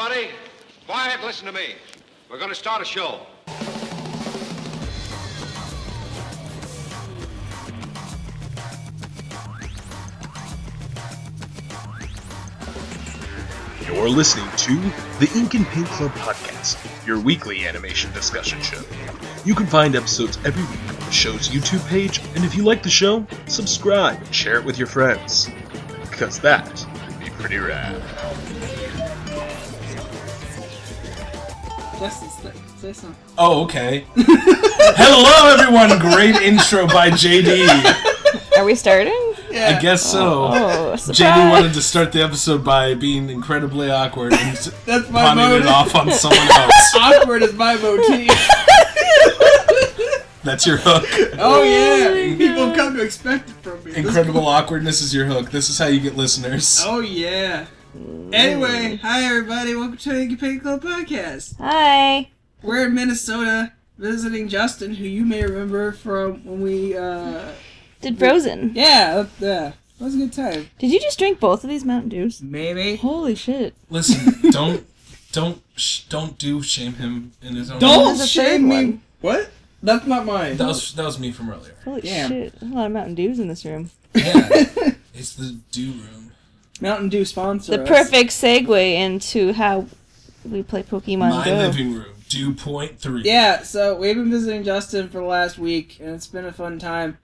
everybody. Quiet, listen to me. We're going to start a show. You're listening to the Ink and Paint Club Podcast, your weekly animation discussion show. You can find episodes every week on the show's YouTube page, and if you like the show, subscribe and share it with your friends. Because that would be pretty rad. Say something. Oh, okay. Hello, everyone. Great intro by JD. Are we starting? Yeah. I guess so. Oh, JD wanted to start the episode by being incredibly awkward and That's my pawning motive. it off on someone else. Awkward is my motif. That's your hook. Oh yeah, people have come to expect it from me. Incredible awkwardness is your hook. This is how you get listeners. Oh yeah. Anyway, hi everybody. Welcome to the Ink and Paint Club Podcast. Hi. We're in Minnesota visiting Justin, who you may remember from when we Did Frozen. Yeah, that was a good time. Did you just drink both of these Mountain Dews? Maybe. Holy shit. Listen, don't shame him in his own. Don't There's a shame third me. one. What? That's not mine. That was me from earlier. Holy Damn. shit. There's a lot of Mountain Dews in this room. Yeah, it's the Dew Room. Mountain Dew sponsor The us. perfect segue into how we play Pokemon My Go. living room, Dew Point 3. Yeah, so we've been visiting Justin for the last week, and it's been a fun time.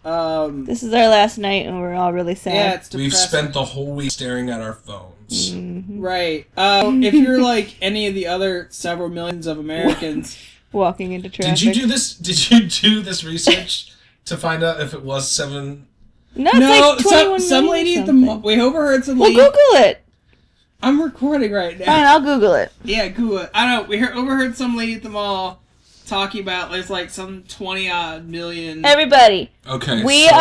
This is our last night, and we're all really sad. Yeah, it's depressing. We've spent the whole week staring at our phones. Mm-hmm. Right. If you're like any of the other several millions of Americans, Walking into traffic. Did you do this? Did you do this research to find out if it was 7? No, it's like 21 some million lady or at the something. mall. We overheard some Well, lady. Google it. I'm recording right now. Fine, I'll Google it. Yeah, Google it. I don't know. We overheard some lady at the mall talking about there's like some 20-odd million. Everybody, Okay. we so are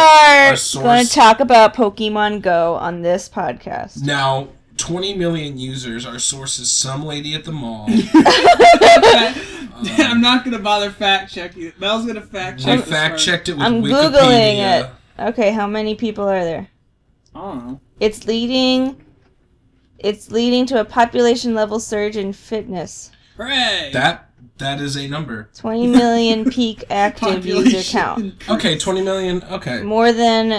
our source- going to talk about Pokemon Go on this podcast. Now, 20 million users. Our source is some lady at the mall. I'm not gonna bother fact checking it. Mel's gonna fact check. We fact checked it with I'm Wikipedia. Googling it. Okay, how many people are there? I don't know. It's leading to a population level surge in fitness. Hooray! That is a number. 20 million peak active user count. Okay, 20 million. Okay. More than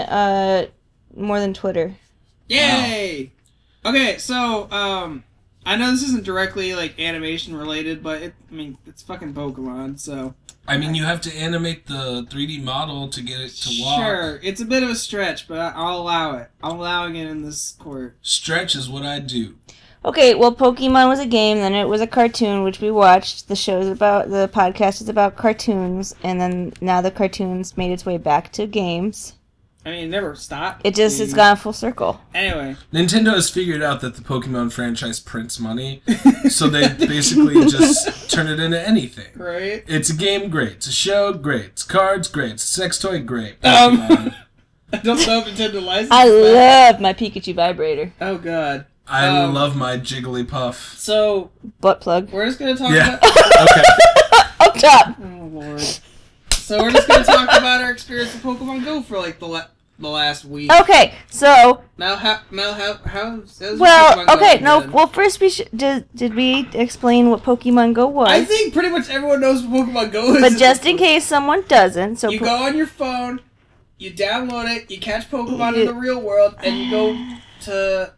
Twitter. Yay! Okay, so I know this isn't directly like animation related, but it's fucking Pokemon, so I mean, you have to animate the 3D model to get it to walk. sure, it's a bit of a stretch, but I'll allow it. I'm allowing it in this court. Stretch is what I do. Okay, well, Pokemon was a game, then it was a cartoon, which we watched. The podcast is about cartoons, and then now the cartoons made its way back to games. I mean, it never stopped. It's gone full circle. Anyway, Nintendo has figured out that the Pokemon franchise prints money, so they basically just turn it into anything. right? It's a game, great. It's a show, great. It's cards, great. It's a sex toy, great. Pokemon. I don't know if Nintendo licensed I that. love my Pikachu vibrator. Oh god. I love my Jigglypuff. So Butt plug. we're just gonna talk Yeah. about. Okay. Up top! Oh lord. So we're just gonna talk about our experience with Pokemon Go for like the last week. Okay, so... How's Well, Pokemon Go okay, no, been? well, first we should... Did we explain what Pokemon Go was? I think pretty much everyone knows what Pokemon Go is. But just in case someone doesn't, so... You go on your phone, you download it, you catch Pokemon in the real world, and you go to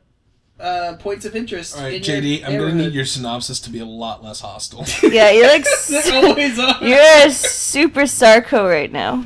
points of interest. All right, in JD, your I'm going to need neighborhood. your synopsis to be a lot less hostile. Yeah, you're like... They always are. You're a super Sarko right now.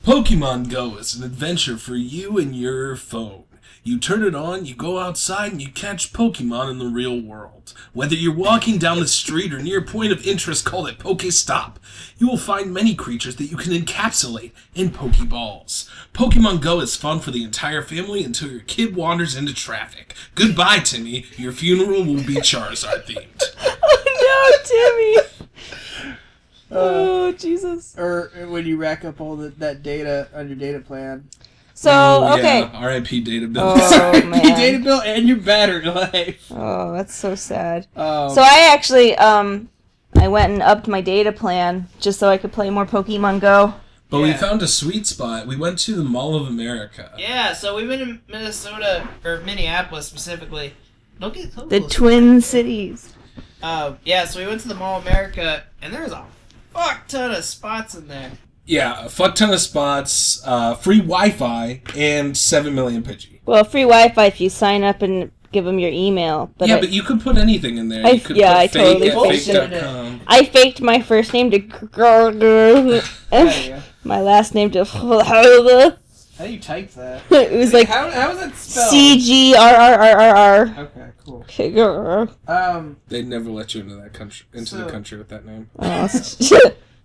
Pokemon Go is an adventure for you and your phone. You turn it on, you go outside, and you catch Pokemon in the real world. Whether you're walking down the street or near a point of interest called a Pokestop, you will find many creatures that you can encapsulate in Pokeballs. Pokemon Go is fun for the entire family until your kid wanders into traffic. Goodbye, Timmy. Your funeral will be Charizard themed. Oh no, Timmy! Oh, Jesus. Or when you rack up all that data on your data plan. So, okay. Yeah, R.I.P. data bill. Oh, Your man. data bill and your battery life. Oh, that's so sad. Oh. So I actually, I went and upped my data plan just so I could play more Pokemon Go. But we Yeah. found a sweet spot. We went to the Mall of America. Yeah, so we've been in Minnesota, or Minneapolis specifically, Don't get so The close. Twin Cities. Yeah, so we went to the Mall of America, and there was a fuck ton of spots in there. Yeah, a fuck ton of spots, free Wi-Fi, and 7 million Pidgey. Well, free Wi-Fi if you sign up and give them your email. But But you could put anything in there. I Fake totally at faked it. fake.com. I faked my first name to Yeah. my last name to How do you type that? it was like how is that spelled? CGRRRR. Okay, cool. They'd never let you into the country with that name.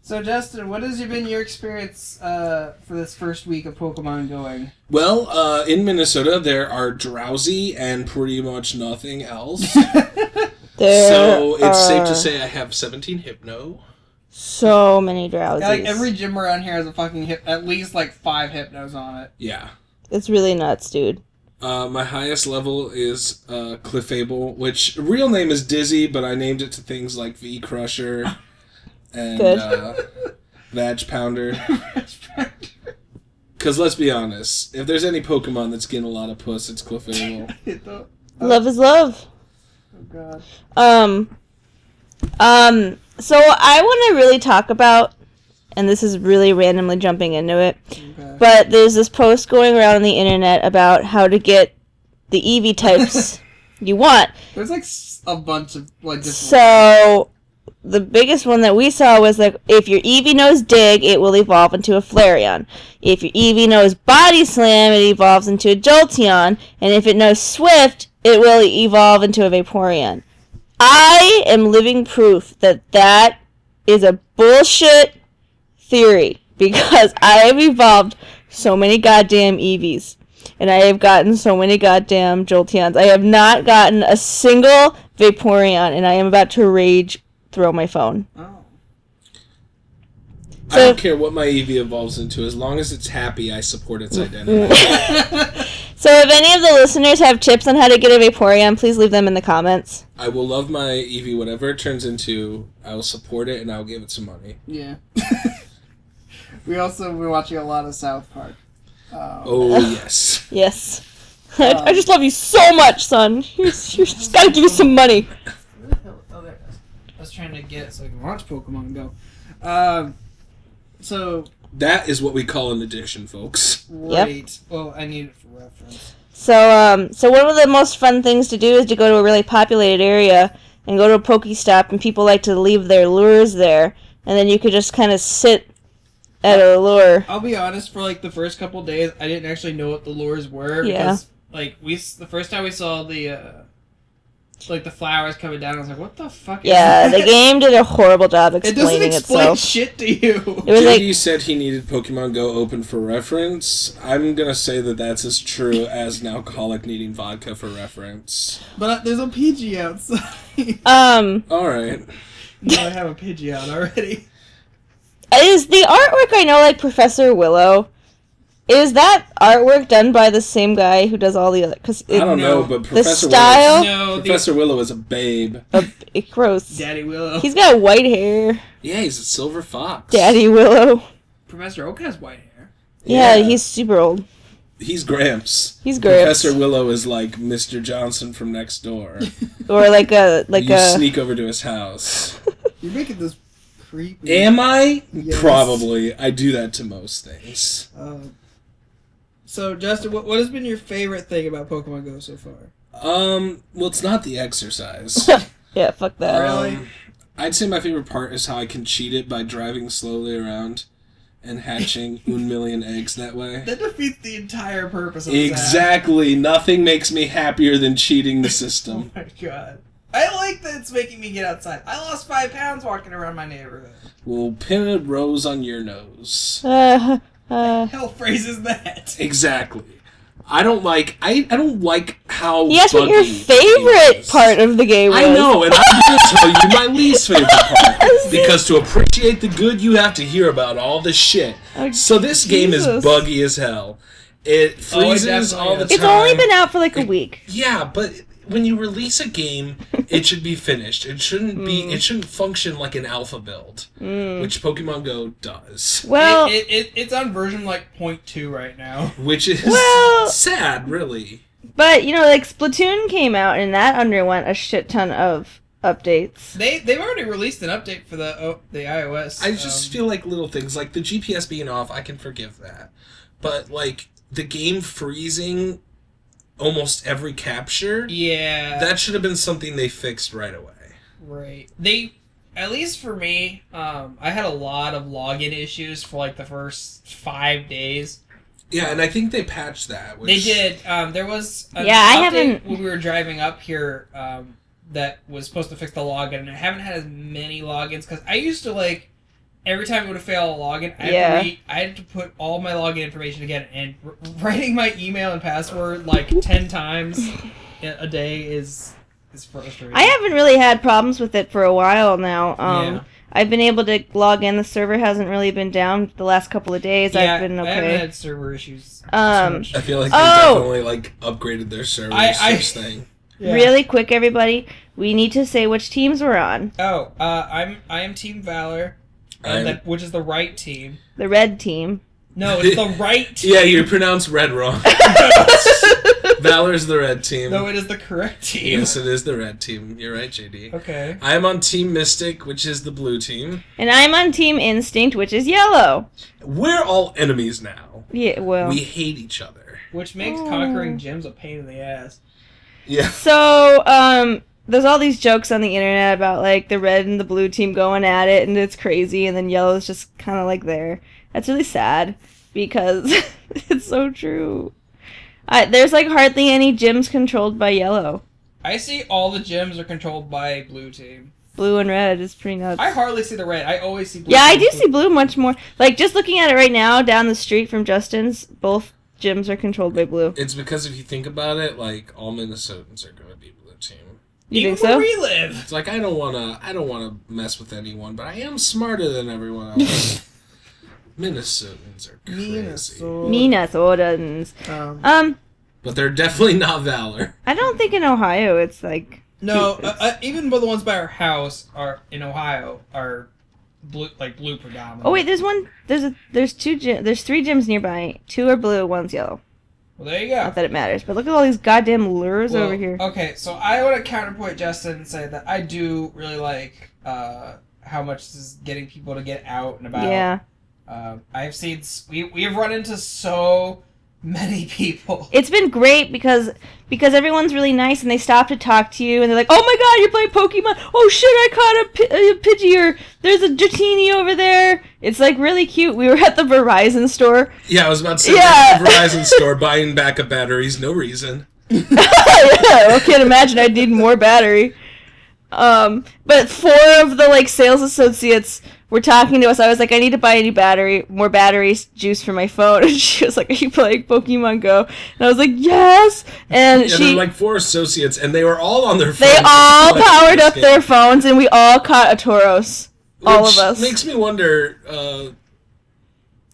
So Justin, what has been your experience for this first week of Pokemon going? Well, in Minnesota, there are Drowsy and pretty much nothing else. So it's safe to say I have 17 Hypno. So many drowsies. Yeah, like every gym around here has a fucking at least like 5 Hypnos on it. Yeah. It's really nuts, dude. My highest level is Clefable, which real name is Dizzy, but I named it to things like V Crusher and Vag Pounder. Because let's be honest, if there's any Pokemon that's getting a lot of puss, it's Clefable. Love is love. Oh god. So I want to really talk about, and this is really randomly jumping into it, but there's this post going around on the internet about how to get the Eevee types you want. There's like a bunch of like different. So the biggest one that we saw was like, if your Eevee knows Dig, it will evolve into a Flareon. If your Eevee knows Body Slam, it evolves into a Jolteon, and if it knows Swift, it will evolve into a Vaporeon. I am living proof that that is a bullshit theory, because I have evolved so many goddamn Eevees, and I have gotten so many goddamn Jolteons. I have not gotten a single Vaporeon, and I am about to rage throw my phone. Oh. I don't care what my Eevee evolves into, as long as it's happy, I support its identity. So if any of the listeners have tips on how to get a Vaporeon, please leave them in the comments. I will love my Eevee, whatever it turns into. I will support it, and I will give it some money. Yeah. We're watching a lot of South Park. Oh, yes. Yes. I just love you so much, son. You just gotta give you some money. Oh, there it is. I was trying to get it so I can watch Pokemon Go. So That is what we call an addiction, folks. right. Well, I need it for reference. So one of the most fun things to do is to go to a really populated area and go to a Pokestop, and people like to leave their lures there, and then you could just kind of sit at a lure. I'll be honest, for like the first couple days, I didn't actually know what the lures were. Yeah. Because like the first time we saw the like the flowers coming down, I was like, what the fuck is Yeah, that? the game did a horrible job It doesn't explaining explain itself. shit to you. It was like, JD said he needed Pokemon Go open for reference. I'm going to say that that's as true as an alcoholic needing vodka for reference. But there's a Pidgey outside. Alright. No, I have a Pidgey out already. is the artwork, I know, like Professor Willow, is that artwork done by the same guy who does all the other? Cause I don't know, but Professor style? No, Professor Willow is a babe. Gross. Daddy Willow. He's got white hair. Yeah, he's a silver fox. Daddy Willow. Professor Oak has white hair. Yeah, he's super old. He's Gramps. He's Gramps. Professor Willow is like Mr. Johnson from next door. Or like a You sneak over to his house. You're making this creepy. Am I? Yes. Probably. I do that to most things. So, Justin, what has been your favorite thing about Pokemon Go so far? Well, it's not the exercise. Yeah, fuck that. Really? I'd say my favorite part is how I can cheat it by driving slowly around and hatching 1 million eggs that way. That defeats the entire purpose of that. Exactly. Nothing makes me happier than cheating the Oh system. my god. I like that it's making me get outside. I lost 5 pounds walking around my neighborhood. We'll pin a rose on your nose. Hell phrases that. Exactly. I don't like how Yes, what your buggy the favorite game is. part of the game was. I know, and I'm going to tell you my least favorite part. Because to appreciate the good, you have to hear about all the shit. Oh, So this game is Jesus. buggy as hell. It freezes definitely all the is. time. It's only been out for like a week. Yeah, but when you release a game, it should be finished. It shouldn't be. It shouldn't function like an alpha build, which Pokemon Go does. Well, It's on version like 0.2 right now. Which is Well- sad, really. But, you know, like, Splatoon came out, and that underwent a shit ton of updates. They've already released an update for the iOS. I just feel like little things, like the GPS being off, I can forgive that. But, like, the game freezing almost every capture, yeah, that should have been something they fixed right away. Right. At least for me, I had a lot of login issues for like the first 5 days. Yeah, and I think they patched that. They did. There was an I update haven't... when we were driving up here that was supposed to fix the login, and I haven't had as many logins because I used to like every time it would fail a login, I had to put all my login information again, and writing my email and password like 10 times a day is frustrating. I haven't really had problems with it for a while now. Yeah. I've been able to log in. The server hasn't really been down the last couple of days. Yeah, I've been okay. I haven't had server issues. I feel like they definitely like upgraded their server thing. Yeah. Really quick, everybody, we need to say which teams we're on. Oh, I am Team Valor, which is the right team. The red team. No, it's the right team. Yeah, you pronounced red wrong. Valor's the red team. No, it is the correct team. Yes, it is the red team. You're right, JD. Okay. I'm on Team Mystic, which is the blue team. And I'm on Team Instinct, which is yellow. We're all enemies now. Yeah, well. We hate each other. Which makes conquering gyms a pain in the ass. Yeah. So, there's all these jokes on the internet about, like, the red and the blue team going at it, and it's crazy, and then yellow's just kind of, like, there. That's really sad, because it's so true. There's, like, hardly any gyms controlled by yellow. I see all the gyms are controlled by blue team. Blue and red is pretty nuts. I hardly see the red. I always see blue. Yeah, I do see blue much more. Like, just looking at it right now, down the street from Justin's, both gyms are controlled by blue. It's because if you think about it, like, all Minnesotans are going to be blue team. You Even think so? where we live. It's like, I don't wanna mess with anyone, but I am smarter than everyone else. Minnesotans are crazy. Minnesotans. But they're definitely not Valor. I don't think in Ohio it's like... No, even the ones by our house are in Ohio are blue, like blue predominant. Oh wait, there's three gyms nearby. 2 are blue, 1's yellow. Well, there you go. Not that it matters, but look at all these goddamn lures over here. Okay, so I want to counterpoint Justin and say that I do really like how much this is getting people to get out and about. Yeah. I've seen we have run into so many people. It's been great because everyone's really nice and they stop to talk to you and they're like, "Oh my god, you're playing Pokemon! Oh shit, I caught a Pidgey, or there's a Dratini over there." It's like really cute. We were at the Verizon store. Yeah, I was about to say at the Verizon store buying backup batteries, no reason. Yeah, I can't imagine I'd need more battery. But 4 of the like sales associates were talking to us. I was like, I need to buy more batteries, juice for my phone. And she was like, are you playing Pokemon Go? And I was like, yes. And there were like 4 associates, and they were all on their phones. They all powered up their phones, and we all caught a Tauros. All of us. Makes me wonder,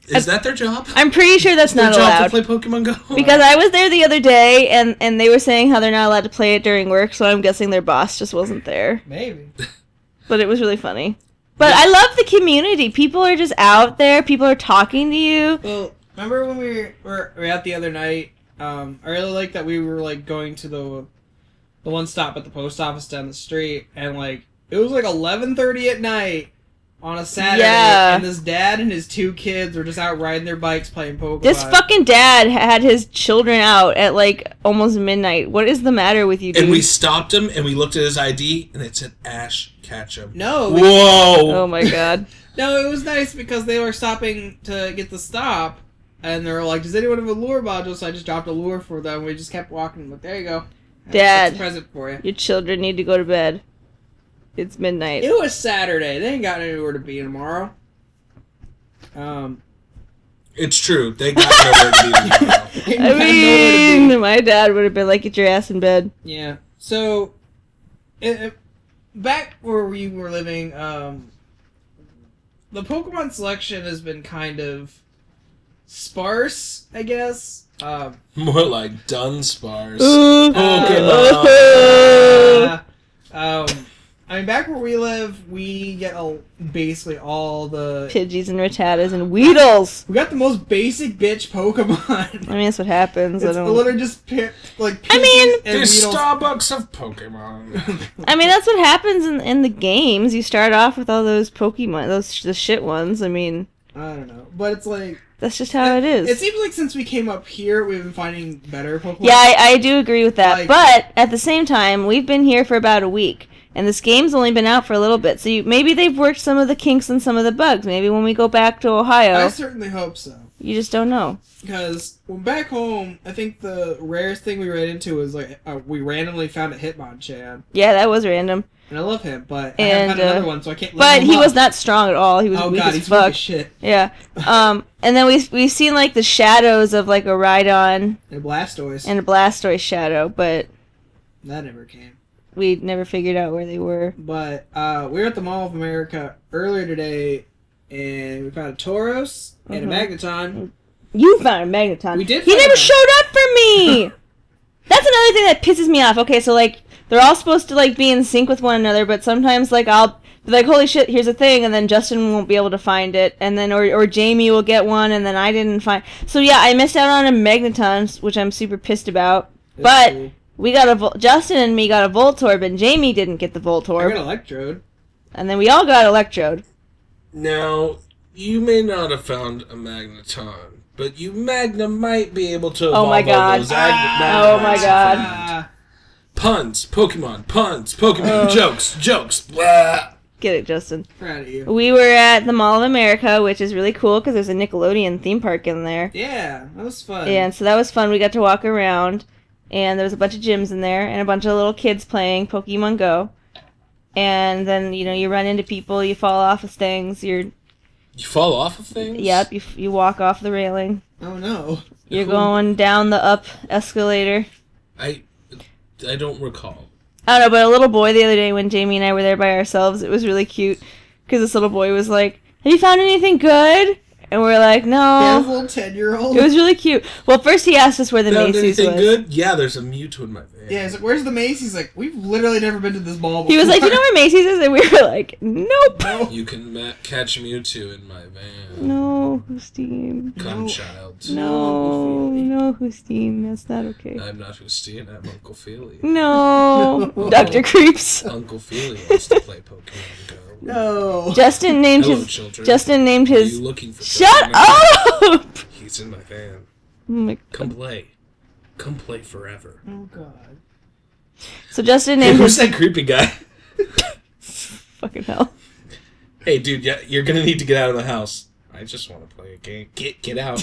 is that their job? I'm pretty sure that's not allowed. Their job to play Pokemon Go? Because I was there the other day, and they were saying how they're not allowed to play it during work, so I'm guessing their boss just wasn't there. Maybe. But it was really funny. But I love the community. People are just out there. People are talking to you. Well, remember when we were out the other night? I really like that we were like going to the one stop at the post office down the street, and like it was like 11:30 at night on a Saturday, and this dad and his 2 kids were just out riding their bikes playing Pokemon. This fucking dad had his children out at like almost midnight. What is the matter with you, dude? And we stopped him, and we looked at his ID, and it said Ash Ketchum. No. Whoa. Oh my god. No, it was nice because they were stopping to get the stop, and they were like, does anyone have a lure module? So I just dropped a lure for them. We just kept walking. Like, there you go. Dad. That's a present for you. Your children need to go to bed. It's midnight. It was Saturday. They ain't got anywhere to be tomorrow. It's true. They got nowhere to be tomorrow. I mean, my dad would have been like, get your ass in bed. Yeah. So, back where we were living, the Pokemon selection has been kind of sparse, I guess. More like Dunsparce. Pokemon. I mean, back where we live, we get basically all the Pidgeys and Rattatas and Weedles. We got the most basic bitch Pokemon. I mean, that's what happens. It's literally just like. I mean, there's Weedles. Starbucks of Pokemon. I mean, that's what happens in the games. You start off with all those Pokemon, the shit ones. I mean, I don't know, but it's like that's just how it is. It seems like since we came up here, we've been finding better Pokemon. Yeah, I do agree with that. Like, but at the same time, we've been here for about a week. And this game's only been out for a little bit, so maybe they've worked some of the kinks and some of the bugs. Maybe when we go back to Ohio... I certainly hope so. You just don't know. Because when back home, I think the rarest thing we ran into was like we randomly found a Hitmonchan. Yeah, that was random. And I love him, but I haven't found another one, so I can't. But he was not strong at all. He was weak as he's fuck. Weak as shit. Yeah. And then we've seen like the shadows of like a Rhydon and a Blastoise and a Blastoise shadow, but that never came. We never figured out where they were. But we were at the Mall of America earlier today, and we found a Tauros and a Magneton. You found a Magneton. We did. He never showed up for me. That's another thing that pisses me off. Okay, so like they're all supposed to like be in sync with one another, but sometimes like I'll be like, holy shit, here's a thing, and then Justin won't be able to find it, and then or Jamie will get one, and then I didn't find. So yeah, I missed out on a Magneton, which I'm super pissed about. That's but. cool. We got Justin and me got a Voltorb, and Jamie didn't get the Voltorb. I got Electrode. And then we all got Electrode. Now, you may not have found a Magneton, but you might be able to evolve Oh my god. all those Oh my god. Puns, Pokemon, jokes, blah. Get it, Justin. Proud of you. We were at the Mall of America, which is really cool because there's a Nickelodeon theme park in there. Yeah, that was fun. Yeah, and so that was fun. We got to walk around. And there was a bunch of gyms in there, and a bunch of little kids playing Pokemon Go. And then, you run into people, you fall off of things, You fall off of things? Yep, you walk off the railing. Oh no. You're going down the up escalator. I don't recall. I don't know, but a little boy the other day when Jamie and I were there by ourselves, it was really cute. Because this little boy was like, have you found anything good? And we're like, no. Yeah, this little 10-year-old. It was really cute. Well, first he asked us where the Macy's was. Good? Yeah, there's a Mewtwo in my van. Yeah, he's like, where's the Macy's? Like, we've literally never been to this mall before. He was like, you know where Macy's is? And we were like, nope. You can catch Mewtwo in my van. No, Hustine. Come, child. No, Hustine. That's not okay. I'm not Hustine, I'm Uncle Feely. No. Dr. Creeps. Uncle Feely wants to play Pokemon Go. No. Justin named Hello, his... children. Justin named Are his... you looking for Shut Pokemon? up! He's in my van. Oh my Come play. Come play forever. Oh god. So Justin Hey, named who's his... that creepy guy? Fucking hell. Hey, dude, yeah, you're gonna need to get out of the house. I just want to play a game. Get out.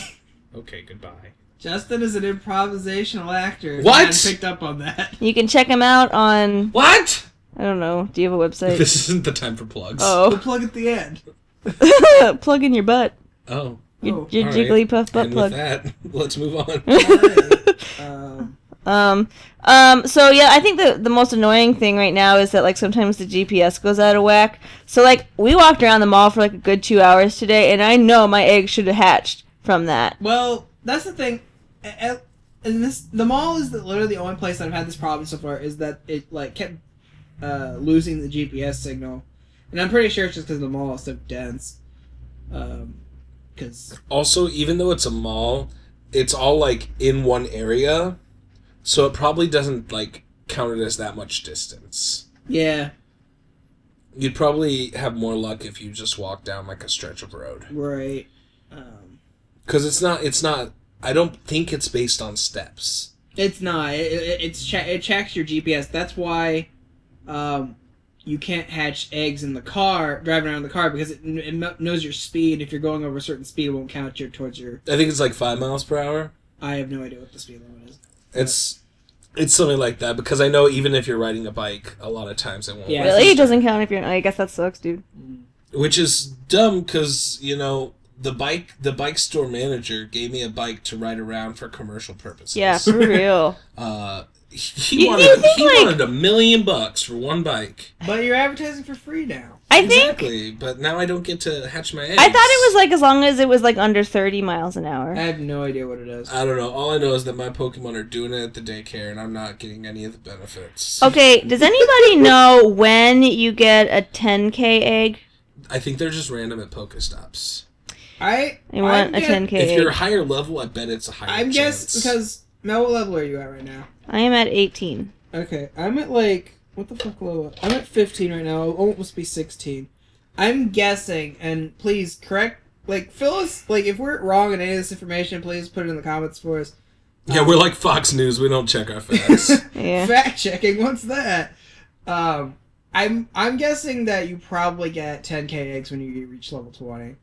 Okay, goodbye. Justin is an improvisational actor. What? I hadn't picked up on that. You can check him out on... What? I don't know. Do you have a website? This isn't the time for plugs. We'll Oh. plug at the end. Plug in your butt. Oh. Your Oh, your all Jigglypuff butt And plug. with that, let's move on. So yeah, I think the most annoying thing right now is that like sometimes the GPS goes out of whack. So like we walked around the mall for like a good 2 hours today, and I know my egg should have hatched from that. Well, that's the thing. And the mall is literally the only place that I've had this problem so far. Is that it like kept losing the GPS signal, and I'm pretty sure it's just because the mall is so dense. Because Also, even though it's a mall, it's all like in one area, so it probably doesn't like count it as that much distance. yeah, You'd probably have more luck if you just walk down like a stretch of road. right. Because it's not. I don't think it's based on steps. It's not. It tracks your GPS. That's why you can't hatch eggs in the car, driving around the car, because it knows your speed. If you're going over a certain speed, it won't count towards your... I think it's like 5 miles per hour. I have no idea what the speed limit It's is. something like that, because I know even if you're riding a bike, a lot of times it won't. Yeah. Really, it doesn't count if you're. I guess that sucks, dude. Which is dumb, because the bike store manager gave me a bike to ride around for commercial purposes. Yeah, for real. He wanted $1 million for one bike. But you're advertising for free now. I think. Exactly, but now I don't get to hatch my eggs. I thought it was like as long as it was like under 30 miles an hour. I have no idea what it is. I don't know. All I know is that my Pokemon are doing it at the daycare, and I'm not getting any of the benefits. Okay, does anybody know when you get a 10K egg? I think they're just random at Pokestops. I want a 10K egg. If you're higher level, I bet it's a higher chance. guess because Mel, what level are you at right now? I am at 18. Okay, I'm at like what the fuck level? I'm at 15 right now. I'll almost be 16. I'm guessing, and please correct, like fill us, like if we're wrong in any of this information, please put it in the comments for us. Yeah, we're like Fox News. We don't check our facts. Yeah. Fact checking. What's that? I'm guessing that you probably get 10K eggs when you reach level 20.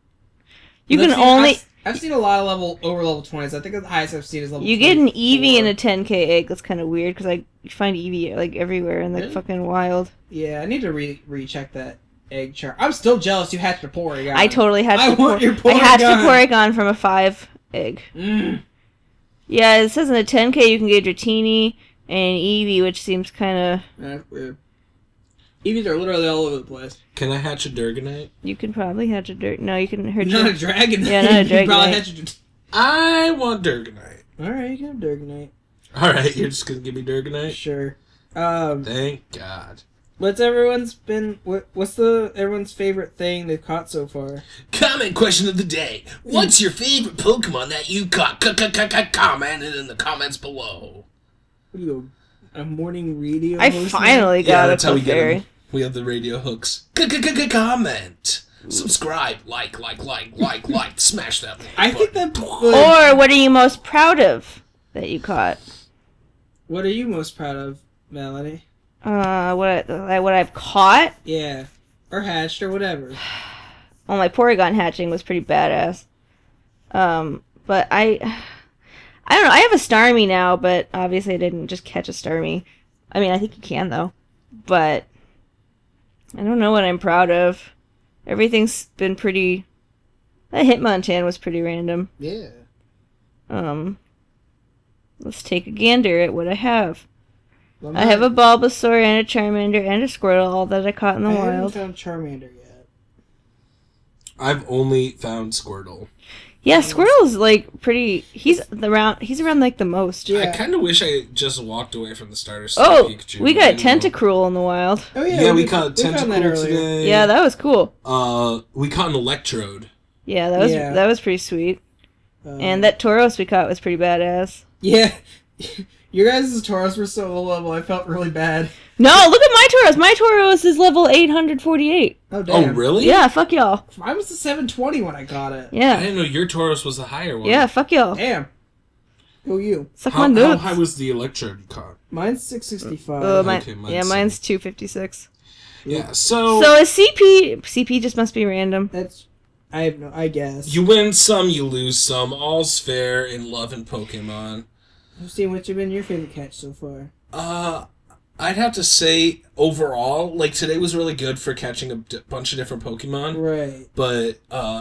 You can only. I've seen a lot of over level 20s. I think the highest I've seen is level. You 24. get an Eevee and a 10K egg. That's kind of weird because you find Eevee like everywhere in the Really? fucking wild. Yeah, I need to recheck that egg chart. I'm still jealous you hatched a Porygon. I totally hatched. I want your Porygon. I hatched a Porygon from a 5 egg. Mm. Yeah, it says in the 10K you can get Dratini and Eevee, which seems kind of. That's weird. Eevees are literally all over the place. Can I hatch a Durganite? You can probably hatch a dirt. No, you can hatch Not a dragon. Yeah, not a You probably Dragonite. hatched I want Durganite. Alright, you can have Durganite. Alright, you're just gonna give me Durganite? Sure. Thank God. What's everyone's favorite thing they've caught so far? Comment question of the day. What's your favorite Pokemon that you caught? Commented in the comments below. What are you, a morning radio I host finally Yeah, got that's a how we get Clefairy. them. We have the radio hooks. Comment. Subscribe. Like. Smash that like I think button. that... Or what are you most proud of that you caught? What are you most proud of, Melanie? What I've caught? Yeah. Or hatched, or whatever. Well, my Porygon hatching was pretty badass. But I don't know. I have a Starmie now, but obviously I didn't just catch a Starmie. I mean, I think you can, though. But I don't know what I'm proud of. Everything's been pretty... That Hitmonchan was pretty random. Yeah. Let's take a gander at what I have. Well, I have a Bulbasaur and a Charmander and a Squirtle, all that I caught in the I haven't wild. found Charmander yet. I've only found Squirtle. Yeah, Squirtle's like pretty... He's around like the most. Yeah. I kind of wish I just walked away from the starter. Oh, Pikachu, we but got I didn't know. Tentacruel in the wild. Oh, Yeah, we found caught that Tentacle earlier. today. Yeah, that was cool. We caught an Electrode. Yeah, Yeah. that was pretty sweet. And that Tauros we caught was pretty badass. Yeah. Your guys' Tauros were so low level, I felt really bad. No, look at my Tauros. My Tauros is level 848. Oh, damn. Oh, really? Yeah, fuck y'all. Mine was the 720 when I got it. I Yeah. didn't know your Tauros was the higher one. Yeah, fuck y'all. Damn. Who you? Suck my How nuts. high was the Electrode you caught? Mine's 665. Okay, mine's 256. Yeah, so... So is CP just must be random. That's... I guess. You win some, you lose some. All's fair in love and Pokemon. Christine, what's been your favorite catch so far? I'd have to say, overall, like, today was really good for catching a bunch of different Pokemon. Right. But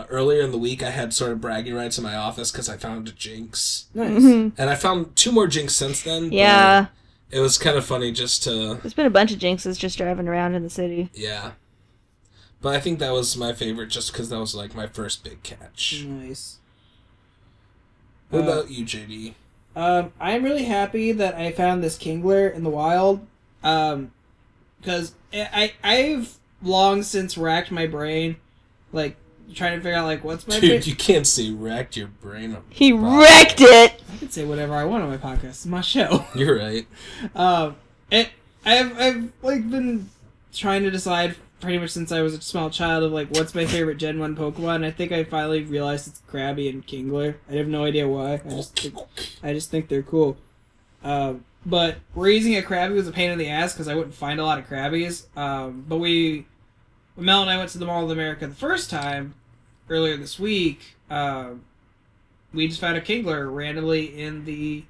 earlier in the week, I had sort of bragging rights in my office because I found a Jinx. Nice. Mm-hmm. And I found 2 more Jinx since then. Yeah. But it was kind of funny just to... There's been a bunch of Jinxes just driving around in the city. Yeah. But I think that was my favorite just because that was, like, my first big catch. Nice. What about you, JD? I'm really happy that I found this Kingler in the wild. Because I've long since racked my brain, like, trying to figure out, like, what's my... Dude, you can't say racked your brain. He wrecked it! I can say whatever I want on my podcast. It's my show. You're right. I've like been trying to decide pretty much since I was a small child of like what's my favorite Gen 1 Pokemon. And I think I finally realized it's Krabby and Kingler. I have no idea why. I just think they're cool. But raising a Krabby was a pain in the ass because I wouldn't find a lot of Krabbies. But when Mel and I went to the Mall of America the first time earlier this week, we just found a Kingler randomly in the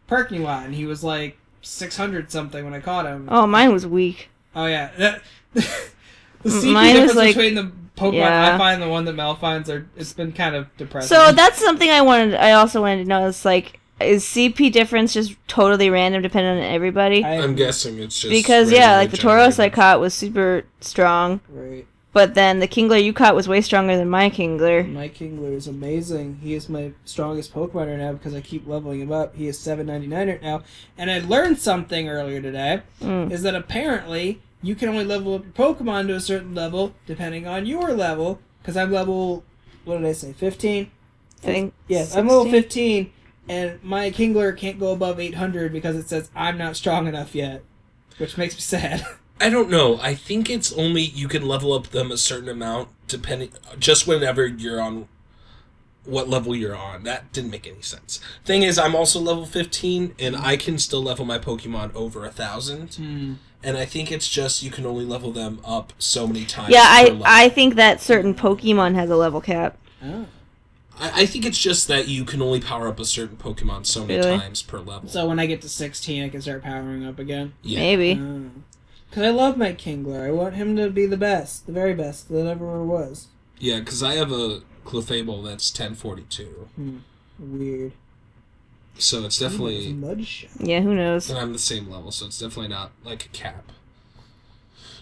parking lot, and he was like 600 something when I caught him. Oh, mine was weak. Oh yeah, the CP Mine was difference like- between the Pokemon yeah. I find and the one that Mel finds it's been kind of depressing. So that's something I also wanted to know. Is like, is CP difference just totally random depending on everybody? I'm guessing it's just because like the Tauros I caught was super strong. Right. But then the Kingler you caught was way stronger than my Kingler. My Kingler is amazing. He is my strongest Pokemon right now because I keep leveling him up. He is 799 right now. And I learned something earlier today, is that apparently you can only level up your Pokemon to a certain level depending on your level. Because I'm level, what did I say, 15? I think Yes, 16? I'm level 15, and my Kingler can't go above 800 because it says I'm not strong enough yet, which makes me sad. I don't know. I think it's only you can level up them a certain amount depending just whenever you're on what level you're on. That didn't make any sense. Thing is, I'm also level 15 and I can still level my Pokemon over 1,000. And I think it's just you can only level them up so many times. Yeah, per level. I think that certain Pokemon has a level cap. Oh. I think it's just that you can only power up a certain Pokemon so many times per level. So when I get to 16, I can start powering up again? Yeah. Maybe. Because I love my Kingler. I want him to be the best, the very best that ever was. Yeah, because I have a Clefable that's 1042. Weird. So it's definitely... Mudshot. Yeah, who knows? And I'm the same level, so it's definitely not like a cap.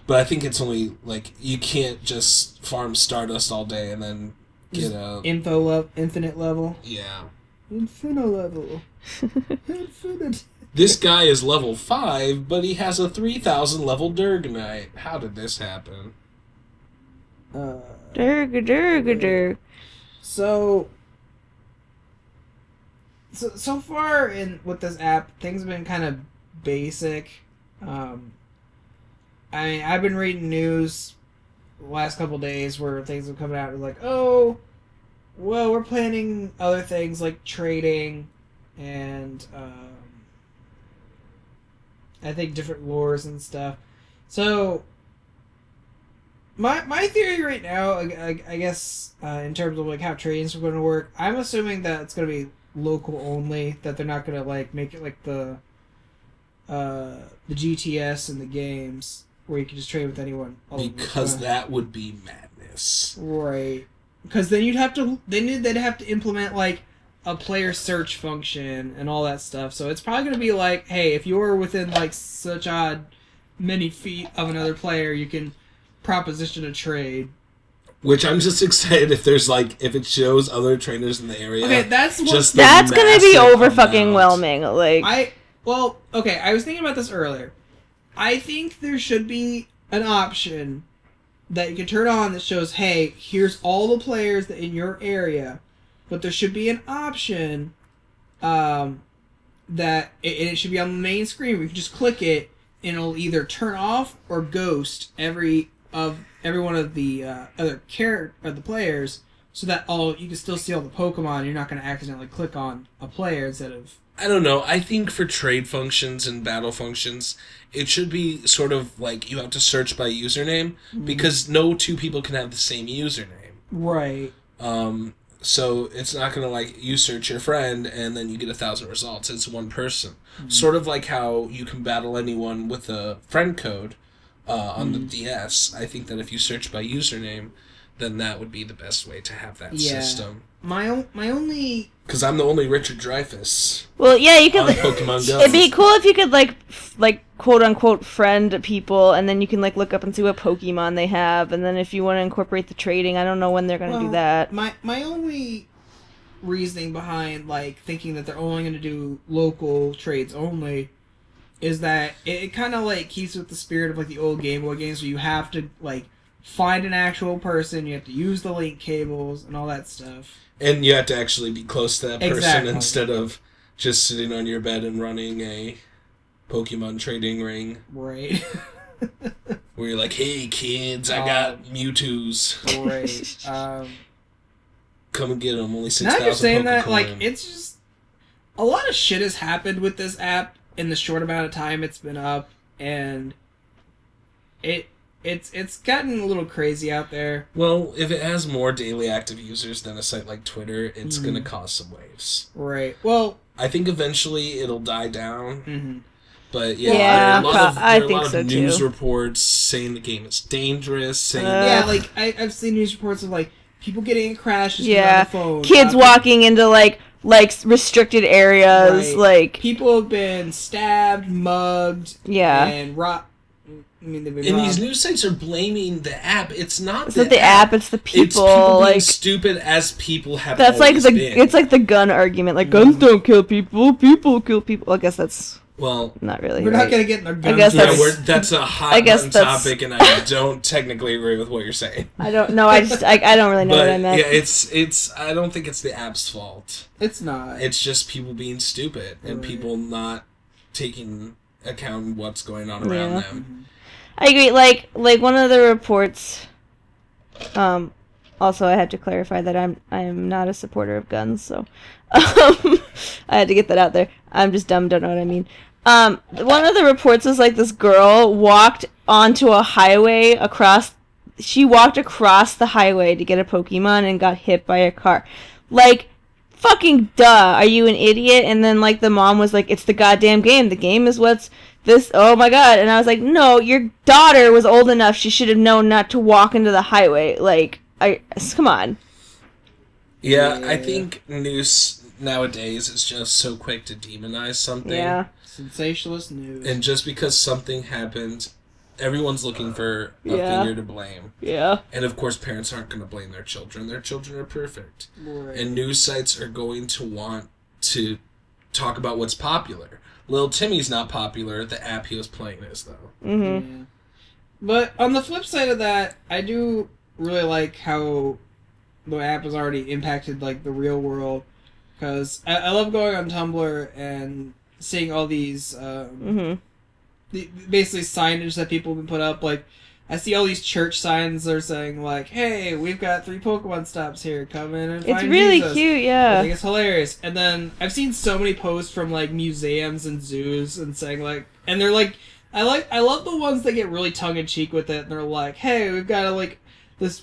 But I think it's only, like, you can't just farm Stardust all day and then get a... Infinite level? Yeah. Infinite level. Infinite. This guy is level 5, but he has a 3,000 level Durganite. How did this happen? Durg. So far with this app, things have been kind of basic. I mean, I've been reading news the last couple days where things have come out like, oh, well, we're planning other things like trading and I think different lures and stuff. So my theory right now, I guess, in terms of like how trains are going to work, I'm assuming that it's going to be local only. That they're not going to like make it like the GTS in the games where you can just trade with anyone. Because that would be madness. Right. Because then they'd have to implement like a player search function and all that stuff. So it's probably going to be like, hey, if you're within like such odd many feet of another player, you can proposition a trade. Which I'm just excited if there's like if it shows other trainers in the area. Okay, that's gonna be over fucking whelming. Like I was thinking about this earlier. I think there should be an option that you can turn on that shows, hey, here's all the players that in your area, but there should be an option that it should be on the main screen where you can just click it and it'll either turn off or ghost every one of the other the players, so that you can still see all the Pokemon. You're not going to accidentally click on a player instead of. I don't know. I think for trade functions and battle functions, it should be sort of like you have to search by username because no two people can have the same username. Right. So it's not going to like you search your friend and then you get 1,000 results. It's one person. Sort of like how you can battle anyone with a friend code on the DS. I think that if you search by username, then that would be the best way to have that system. My only... Because I'm the only Richard Dreyfuss. Well, yeah, you could. On Pokemon Go. It'd be cool if you could like quote unquote friend people, and then you can like look up and see what Pokemon they have, and then if you want to incorporate the trading, I don't know when they're going to do that. My only reasoning behind like thinking that they're only going to do local trades only is that it kind of like keeps with the spirit of like the old Game Boy games where you have to like find an actual person, you have to use the link cables and all that stuff. And you have to actually be close to that person exactly. Instead of just sitting on your bed and running a Pokemon trading ring. Right. Where you're like, hey kids, I got Mewtwo's. Right. Come and get them, only 6,000 Now you're saying that, Pokecoin. like, it's just... A lot of shit has happened with this app in the short amount of time it's been up, and it's gotten a little crazy out there. Well, if it has more daily active users than a site like Twitter, it's going to cause some waves. Right. Well... I think eventually it'll die down. Mm-hmm. But yeah, there are a lot of too. News reports saying the game is dangerous. Saying yeah, like I've seen news reports of like people getting in crashes on the phone. Kids walking into like like restricted areas, Right. like People have been stabbed, mugged, yeah. and they've been And robbed. these news sites are blaming the app. It's not It's not the app, it's the people. It's people being like stupid as people have that's like always the been. it's like the gun argument. Like guns don't kill people, people kill people. I guess that's Well, not really. We're right. not gonna get in our guns. guess yeah, that's- that's a hot I guess button that's- topic, and I don't technically agree with what you're saying. I don't know. I don't really know what I But meant. yeah, it's. I don't think it's the app's fault. It's not. It's just people being stupid and Right. people not taking account of what's going on around Yeah. them. I agree. Like one of the reports. Also, I had to clarify that I'm not a supporter of guns, so I had to get that out there. I'm just dumb, don't know what I mean. One of the reports was like this girl walked onto a highway across. She walked across the highway to get a Pokemon and got hit by a car. Like, fucking duh. Are you an idiot? And then like the mom was like, "It's the goddamn game. The game is what's this. Oh my god!" And I was like, "No, your daughter was old enough. She should have known not to walk into the highway." Like, come on. Yeah, I think news nowadays is just so quick to demonize something. Yeah. Sensationalist news. And just because something happened, everyone's looking for a Yeah. finger to blame. Yeah. And of course, parents aren't going to blame their children. Their children are perfect. Right. And news sites are going to want to talk about what's popular. Little Timmy's not popular. The app he was playing is, though. Mm-hmm. Yeah. But on the flip side of that, I do really like how the app has already impacted like the real world, because I love going on Tumblr and seeing all these basically signage that people have been put up. Like, I see all these church signs that are saying like, "Hey, we've got 3 Pokemon stops here. Come in and It's find really Jesus." cute, I yeah. think it's hilarious. And then I've seen so many posts from like museums and zoos and saying like, and they're like, I love the ones that get really tongue in cheek with it. And they're like, "Hey, we've got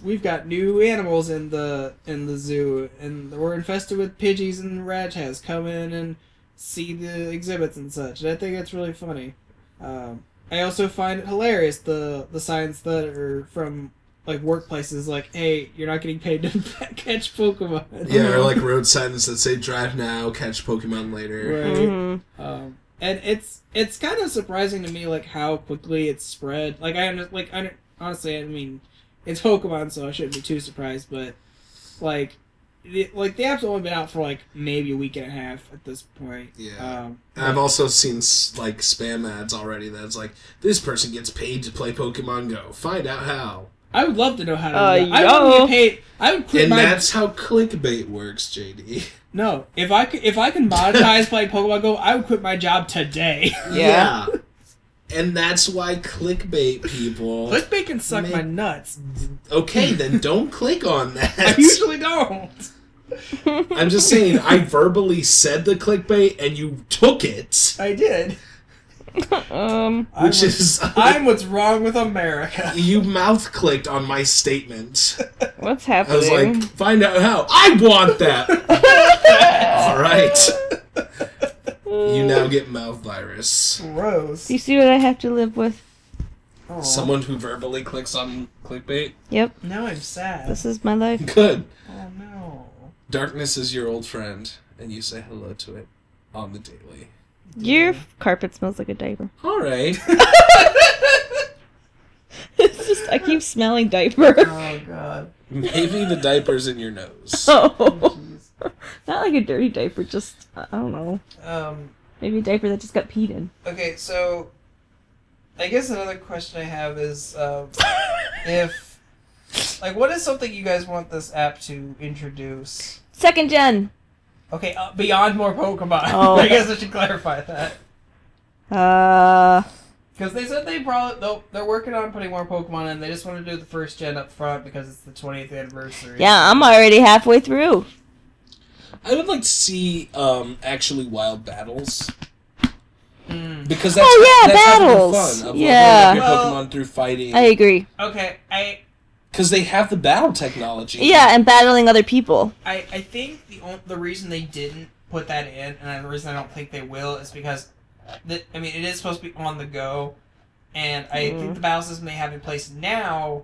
we've got new animals in the zoo, and we're infested with Pidgeys and Rattahs. Come in and see the exhibits and such." And I think it's really funny. I also find it hilarious the signs that are from like workplaces, like, "Hey, you're not getting paid to catch Pokemon." Yeah, or like road signs that say "Drive now, catch Pokemon later." Right. Mm-hmm. And it's kind of surprising to me like how quickly it's spread. Like honestly, I mean, it's Pokemon, so I shouldn't be too surprised. But like the app's only been out for like maybe a week and a half at this point. Yeah. I've also seen like spam ads already that's like, "This person gets paid to play Pokemon Go. Find out how." I would love to know how to do that. I yo. wouldn't get paid. I would quit And my. that's how clickbait works, JD. No, if I can monetize playing Pokemon Go, I would quit my job today. Yeah. And that's why clickbait people. Clickbait can suck my nuts. Okay, then don't click on that. I usually don't. I'm just saying, I verbally said the clickbait and you took it. I did. Um, I'm what's wrong with America. You mouth clicked on my statement. what's I was happening? like, find out how. I want that! Alright. You now get mouth virus. Gross. Do you see what I have to live with? Aw. Someone who verbally clicks on clickbait? Yep, Now I'm sad. this is my life. Good. Oh no. Darkness is your old friend, and you say hello to it on the daily. Your carpet smells like a diaper. Alright. It's just, I keep smelling diaper. Oh god. Maybe the diaper's in your nose. Oh. Jeez. Not like a dirty diaper, just, I don't know. Maybe a diaper that just got peed in. Okay, so I guess another question I have is if like what is something you guys want this app to introduce? Second gen. Okay, beyond more Pokemon. Oh. I guess I should clarify that. Because they said they're working on putting more Pokemon in. They just want to do the first gen up front because it's the 20th anniversary. Yeah, I'm already halfway through. I would like to see actually wild battles. Mm. Because that's, Oh, yeah, that's having battles. fun of Yeah. leveling up your Well, Pokemon through fighting. I agree. Okay, Because they have the battle technology. Yeah, and battling other people. I think the reason they didn't put that in, and the reason I don't think they will, is because it is supposed to be on the go, and I think the battle system they have in place now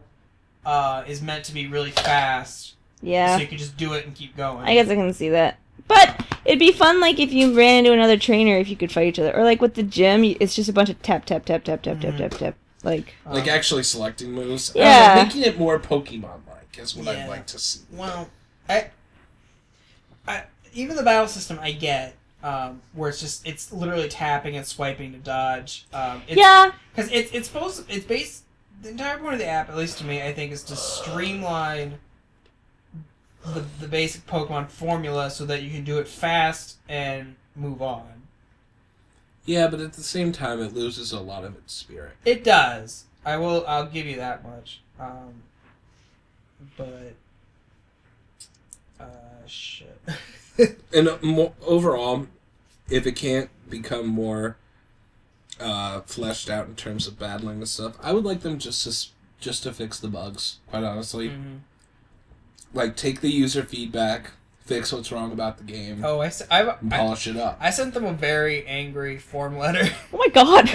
is meant to be really fast. Yeah. So you can just do it and keep going. I guess I can see that. But it'd be fun, like, if you ran into another trainer, if you could fight each other. Or, like, with the gym, it's just a bunch of tap, tap, tap, tap, tap, tap, tap, tap. Like actually selecting moves. Yeah. Making it more Pokemon-like is what I'd like to see. Well, I even the battle system I get, where it's literally tapping and swiping to dodge. Yeah. Because it's based, the entire point of the app, at least to me, I think, is to streamline the basic Pokemon formula so that you can do it fast and move on. Yeah, but at the same time, it loses a lot of its spirit. It does. I'll give you that much. But shit. And overall, if it can't become more fleshed out in terms of battling and stuff, I would like them just to fix the bugs. Quite honestly, like take the user feedback, fix what's wrong about the game. Oh, and polish it up. I sent them a very angry form letter. Oh my god.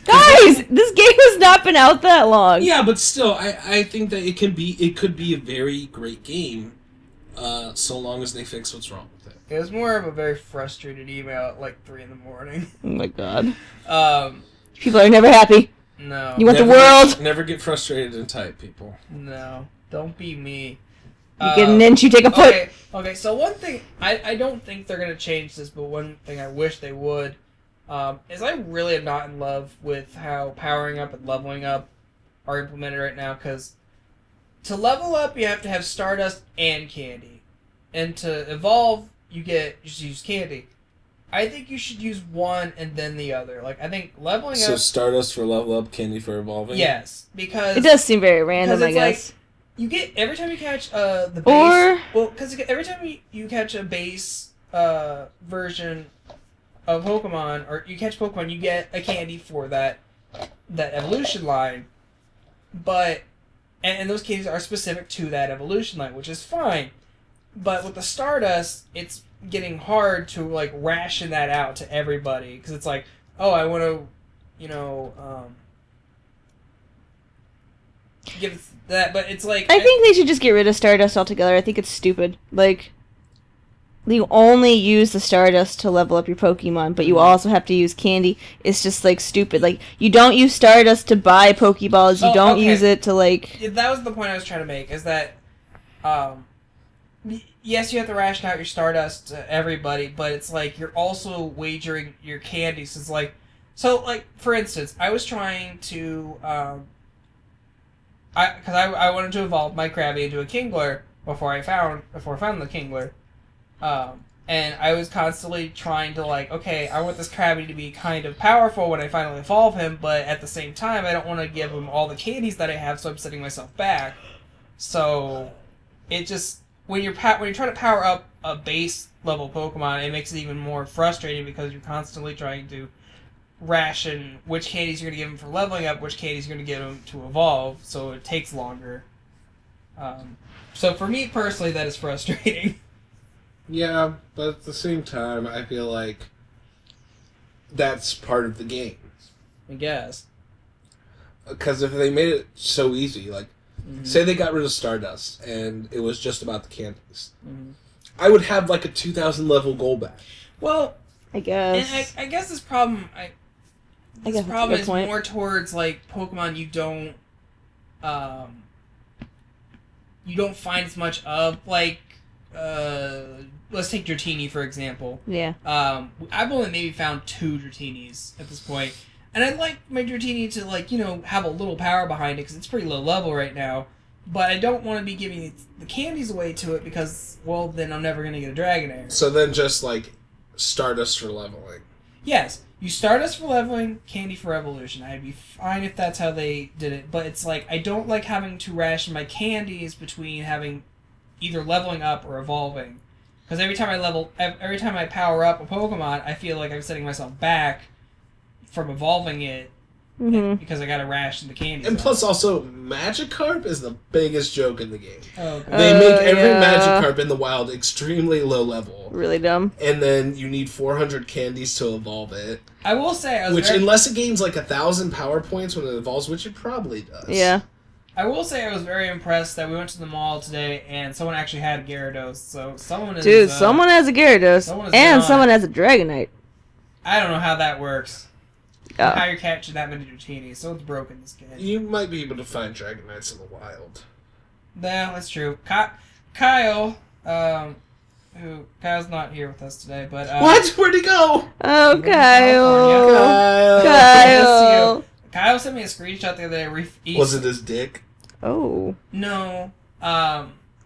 Guys, this game has not been out that long. Yeah, but still, I think that it could be a very great game, so long as they fix what's wrong with it. It was more of a very frustrated email at like 3 in the morning. Oh my god. People are never happy. No. You want the world. Never get frustrated and type, people. No. Don't be me. You get an inch, you take a foot. Okay, so one thing, I don't think they're going to change this, but one thing I wish they would, is I really am not in love with how powering up and leveling up are implemented right now, because to level up, you have to have Stardust and Candy. And to evolve, you just use Candy. I think you should use one and then the other. Like, I think leveling up... So Stardust for level up, Candy for evolving? Yes, because... It does seem very random, I guess. Like, you get, every time you catch the base... Well, because every time you catch a base version of Pokemon, or you catch Pokemon, you get a candy for that evolution line. But... And those candies are specific to that evolution line, which is fine. But with the Stardust, it's getting hard to, like, ration that out to everybody. Because it's like, oh, I want to, give that, but it's like... I think they should just get rid of Stardust altogether. I think it's stupid. Like, you only use the Stardust to level up your Pokemon, but you also have to use Candy. It's just, like, stupid. Like, you don't use Stardust to buy Pokeballs. You don't use it to, like... That was the point I was trying to make, is that, yes, you have to ration out your Stardust to everybody, but it's like, you're also wagering your candies. It's like... So, like, for instance, I was trying to, because I wanted to evolve my Krabby into a Kingler before I found the Kingler. And I was constantly trying to, like, okay, I want this Krabby to be kind of powerful when I finally evolve him, but at the same time, I don't want to give him all the candies that I have, so I'm setting myself back. So, it just, when you're trying to power up a base level Pokemon, it makes it even more frustrating because you're constantly trying to ration which candies you're going to give him for leveling up, which candies you're going to give him to evolve, so it takes longer. So for me personally, that is frustrating. Yeah, but at the same time, I feel like that's part of the game. I guess. Because if they made it so easy, like, say they got rid of Stardust, and it was just about the candies, I would have, like, a 2,000 level goal back. Well, I guess. And I guess this problem, this problem is more towards, like, Pokemon you don't find as much of, like, let's take Dratini, for example. Yeah. I've only maybe found 2 Dratinis at this point. And I'd like my Dratini to, like, have a little power behind it, because it's pretty low level right now. But I don't want to be giving the candies away to it, because, well, then I'm never going to get a Dragonair. So then just, like, Stardust for leveling. Yes. You Stardust for leveling, Candy for evolution. I'd be fine if that's how they did it. But it's like, I don't like having to ration my candies between having either leveling up or evolving. Because every time I power up a Pokemon, I feel like I'm setting myself back from evolving it because I got to ration the candies. And plus, also, Magikarp is the biggest joke in the game. Oh, okay. They make every Magikarp in the wild extremely low level. Really dumb. And then you need 400 candies to evolve it. I will say, unless it gains like 1,000 power points when it evolves, which it probably does. Yeah. I will say I was very impressed that we went to the mall today and someone actually had Gyarados. So someone is... Dude, someone has a Gyarados. And someone has a Dragonite. I don't know how that works. Oh. How you're catching that many Dratini. So it's broken, this game. You might be able to find Dragonites in the wild. Yeah, that's true. Kyle, Kyle's not here with us today, but... What? Where'd he go? Oh, Kyle. Kyle. Kyle sent me a screenshot the other day. Was it his dick? Oh. No.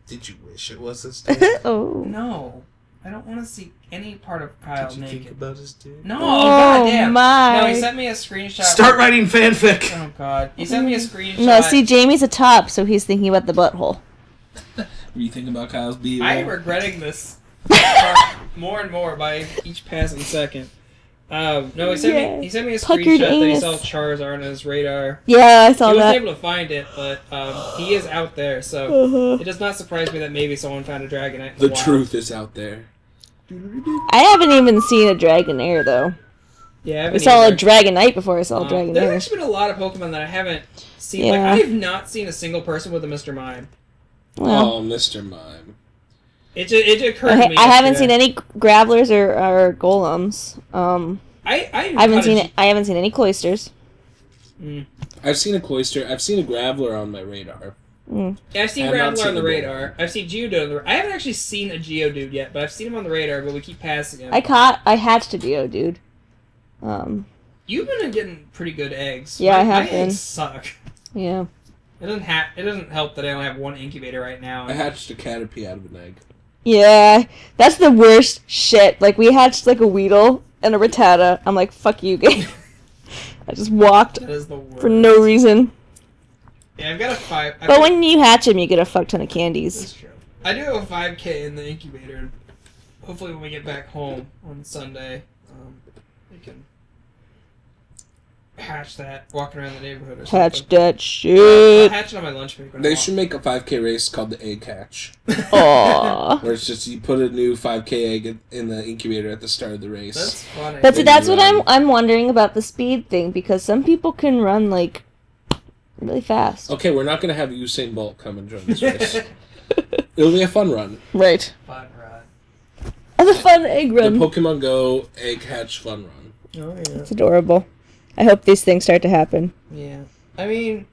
Did you wish it was his dick? Oh. No. I don't want to see any part of Kyle Did you naked. think about his dick? No, Oh, goddamn. my. No, he sent me a screenshot. Start writing fanfic! Oh, God. He sent me a screenshot. No, see, Jamie's a top, so he's thinking about the butthole. Were you thinking about Kyle's B? I am regretting this more and more by each passing second. No, he sent me a Puckered screenshot that he anus. saw Charizard on his radar. Yeah, I saw He that. wasn't able to find it, but he is out there, so it does not surprise me that maybe someone found a Dragonite in The wild. truth is out there. I haven't even seen a Dragonair, though. Yeah, I saw a Dragonite before I saw a There's Dragonair. actually been a lot of Pokemon that I haven't seen. Yeah. Like, I have not seen a single person with a Mr. Mime. Well, Oh, Mr. Mime. It occurred to me. I haven't seen yesterday. any Gravelers or Golems. I haven't seen any Cloisters. I've seen a Cloyster. I've seen a Graveler on my radar. Mm. Yeah, I've seen I've not Graveler seen on the the radar. I've seen Geodude on the radar. I haven't actually seen a Geodude yet, but I've seen him on the radar, but we keep passing him. I hatched a Geodude. You've been getting pretty good eggs. Yeah, I have my been. eggs suck. Yeah. It doesn't help that I only have one incubator right now. I hatched a Caterpie out of an egg. Yeah, that's the worst shit. Like, we hatched, like, a Weedle and a Rattata. I'm like, fuck you, game. I just walked That is the worst. for no reason. Yeah, I've got a 5. But when you hatch him, you get a fuck ton of candies. That's true. I do have a 5K in the incubator. And hopefully, when we get back home on Sunday, we can hatch that walking around the neighborhood or something. Hatch that I'll shit. hatch it on my lunch break. They should make a 5K race called the Egg Hatch. Aww. Where it's just you put a new 5K egg in the incubator at the start of the race. That's funny. But see, Then that's you what I'm wondering about the speed thing, because some people can run, like, really fast. Okay, we're not going to have Usain Bolt come and join this race. It'll be a fun run. Right. Fun run. That's a fun egg run. The Pokemon Go Egg Hatch fun run. Oh yeah. It's adorable. I hope these things start to happen. Yeah. I mean,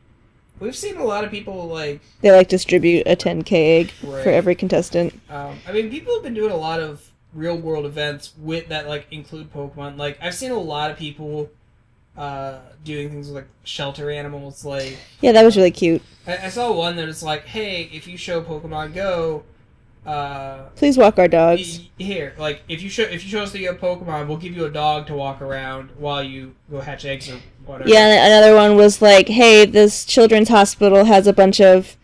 we've seen a lot of people like. They, like, distribute a 10K egg Right. for every contestant. I mean, people have been doing a lot of real world events with that like include Pokemon. Like I've seen a lot of people doing things with like shelter animals. Like Yeah, that was really cute. I saw one that was like, hey, if you show Pokemon Go, Please walk our dogs. here, like if you show us that you have Pokemon, we'll give you a dog to walk around while you go hatch eggs or whatever. Yeah, and another one was like, hey, this children's hospital has a bunch of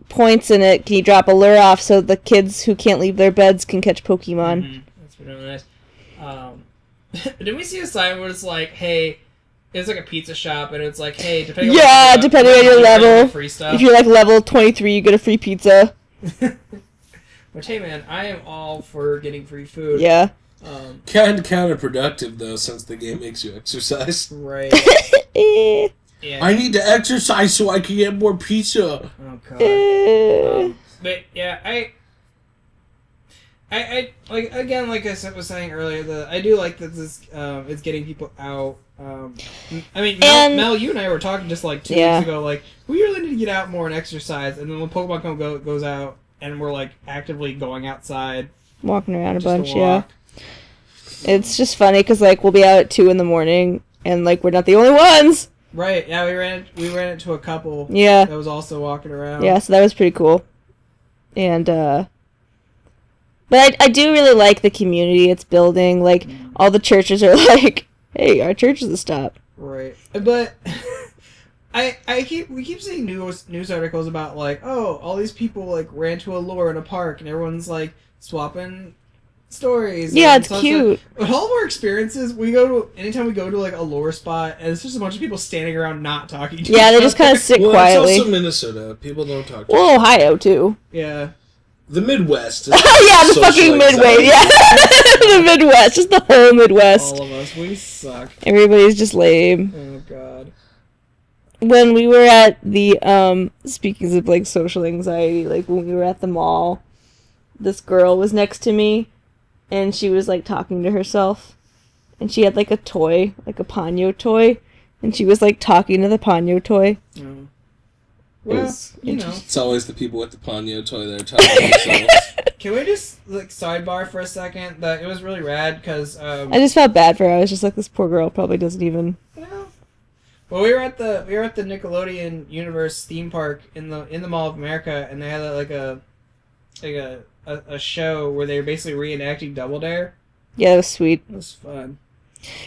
points in it. Can you drop a lure off so the kids who can't leave their beds can catch Pokemon? Mm-hmm. That's really nice. Did we see a sign where it's like, hey, it's like a pizza shop, and it's like, hey, depending on your level. free stuff. If you're like level 23, you get a free pizza. Which, hey man, I am all for getting free food. Yeah. Kind of counterproductive, though, since the game makes you exercise. Right. Yeah. I need to exercise so I can get more pizza. Oh god. But yeah, I like again, like I was saying earlier, I do like that this it's getting people out. I mean, Mel, you and I were talking just like 2 weeks ago, like we really need to get out more and exercise. And then when Pokemon Go goes out, and we're like actively going outside, Walking around a just to bunch, walk. yeah. It's just funny because like we'll be out at 2 a.m. and like we're not the only ones. Right? Yeah, we ran into a couple. Yeah. That was also walking around. Yeah, so that was pretty cool. And but I do really like the community it's building. Like all the churches are like, hey, our church is a stop. Right. But we keep seeing news articles about like, oh, all these people like ran to a lure in a park and everyone's like swapping stories. Yeah, and it's cute. But all of our experiences, anytime we go to like a lure spot, and it's just a bunch of people standing around not talking to each Yeah, they other. just kind of sit Well, quietly. it's also Minnesota. People don't talk to Well, Ohio too. Yeah. The Midwest. Is Oh yeah, the social fucking anxiety. Midway. Yeah, the Midwest, just the whole Midwest. All of us, we suck. Everybody's just lame. Oh god. when we were at the, speaking of, like, social anxiety, like, when we were at the mall, this girl was next to me, and she was, like, talking to herself, and she had, like, a toy, like a Ponyo toy, and she was, like, talking to the Ponyo toy. Mm. Well, you know. It's always the people with the Ponyo toy that are talking to themselves. Can we just, like, sidebar for a second? That it was really rad, because, I just felt bad for her. I was just like, this poor girl probably doesn't even... Well, we were at the Nickelodeon Universe theme park in the Mall of America, and they had a show where they were basically reenacting Double Dare. Yeah, it was sweet. It was fun.